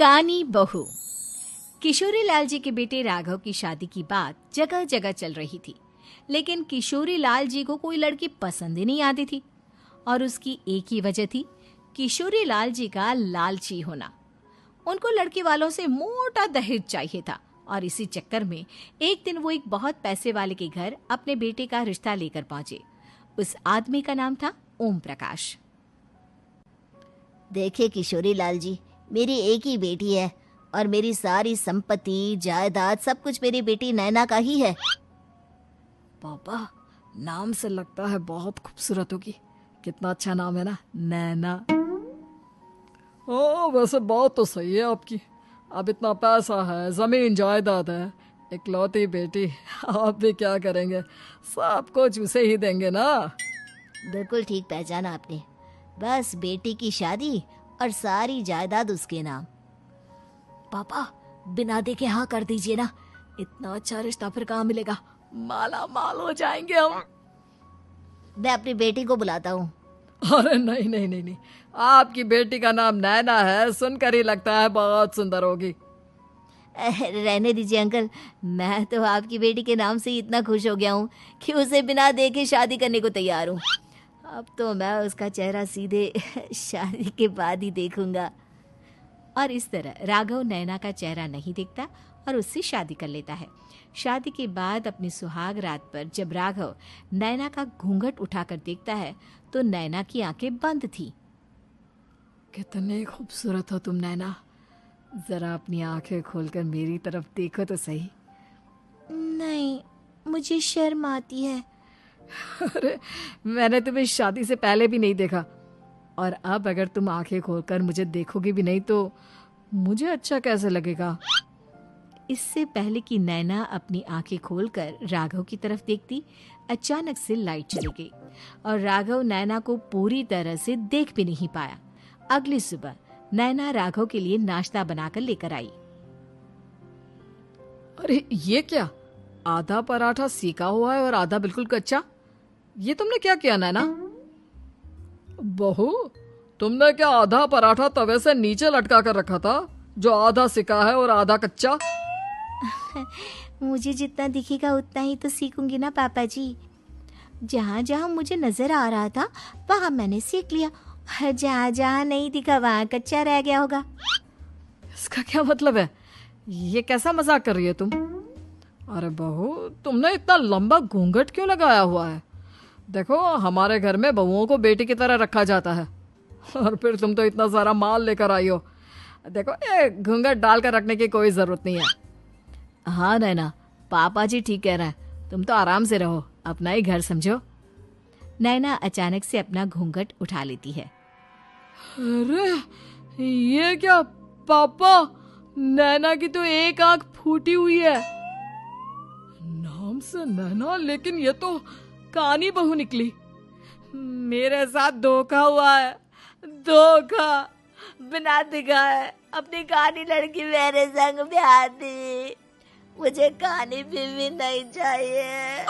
कानी बहू। किशोरी लाल जी के बेटे राघव की शादी की बात जगह जगह चल रही थी, लेकिन किशोरी लाल जी को कोई लड़की पसंद ही नहीं आती थी। और उसकी एक ही वजह थी, किशोरी लाल जी का लालची होना। उनको लड़की वालों से मोटा दहेज चाहिए था और इसी चक्कर में एक दिन वो एक बहुत पैसे वाले के घर अपने बेटे का रिश्ता लेकर पहुंचे। उस आदमी का नाम था ओम प्रकाश। देखिए किशोरी लाल जी, मेरी एक ही बेटी है और मेरी सारी संपत्ति जायदाद सब कुछ मेरी बेटी नैना का ही है। पापा, नाम से लगता है बहुत खूबसूरत होगी। कितना अच्छा नाम है ना, नैना। ओ, वैसे बात तो सही है आपकी। अब इतना पैसा है, जमीन जायदाद है, इकलौती बेटी, आप भी क्या करेंगे? सब कुछ उसे ही देंगे ना। बिल्कुल ठीक पहचाना आपने। बस बेटी की शादी और सारी जायदाद उसके नाम। पापा, बिना देखे हाँ कर दीजिए ना। इतना अच्छा रिश्ता फिर कहाँ मिलेगा? माला माल हो जाएंगे हम। मैं अपनी बेटी को बुलाता हूँ। अरे नहीं नहीं नहीं नहीं, आपकी बेटी का नाम नैना है, सुनकर ही लगता है बहुत सुंदर होगी। रहने दीजिए अंकल, मैं तो आपकी बेटी के नाम से ही इतना खुश हो गया हूँ कि उसे बिना देखे शादी करने को तैयार हूँ। अब तो मैं उसका चेहरा सीधे शादी के बाद ही देखूंगा। और इस तरह राघव नैना का चेहरा नहीं देखता और उससे शादी कर लेता है। शादी के बाद अपनी सुहाग रात पर जब राघव नैना का घूंघट उठाकर देखता है तो नैना की आंखें बंद थी। कितने खूबसूरत हो तुम नैना, जरा अपनी आंखें खोलकर मेरी तरफ देखो तो सही। नहीं, मुझे शर्म आती है। अरे, मैंने तुम्हें शादी से पहले भी नहीं देखा, और अब अगर तुम आंखें खोलकर मुझे देखोगी भी नहीं तो मुझे अच्छा कैसे लगेगा? इससे पहले कि नैना अपनी आंखें खोलकर राघव की तरफ देखती, अचानक से लाइट चली गई और राघव नैना को पूरी तरह से देख भी नहीं पाया। अगली सुबह नैना राघव के लिए नाश्ता बनाकर लेकर आई। अरे ये क्या, आधा पराठा सेका हुआ है और आधा बिल्कुल कच्चा। ये तुमने क्या किया नैना? बहू, तुमने क्या आधा पराठा तवे से नीचे लटका कर रखा था, जो आधा सिका है और आधा कच्चा? मुझे जितना दिखेगा उतना ही तो सीखूंगी ना पापा जी। जहाँ जहाँ मुझे नजर आ रहा था वहाँ मैंने सीख लिया, जहाँ जहाँ नहीं दिखा वहाँ कच्चा रह गया होगा। इसका क्या मतलब है? ये कैसा मजाक कर रही है तुम? अरे बहू, तुमने इतना लंबा घूंघट क्यों लगाया हुआ है? देखो, हमारे घर में बहुओं को बेटी की तरह रखा जाता है, और फिर तुम तो इतना सारा माल लेकर आई हो। देखो, ये घूंघट डालकर रखने की कोई जरूरत नहीं है। हाँ नैना, पापा जी ठीक कह रहे हैं, तुम तो आराम से रहो, अपना ही घर समझो। नैना अचानक से अपना घूंघट उठा लेती है। अरे ये क्या पापा, नैना की तो एक आंख फूटी हुई है। नाम से नैना, लेकिन ये तो कानी बहू निकली। मेरे साथ धोखा हुआ है, धोखा। बिना दिखाए अपनी कानी लड़की मेरे संग ब्याह दी। मुझे कानी भी नहीं चाहिए।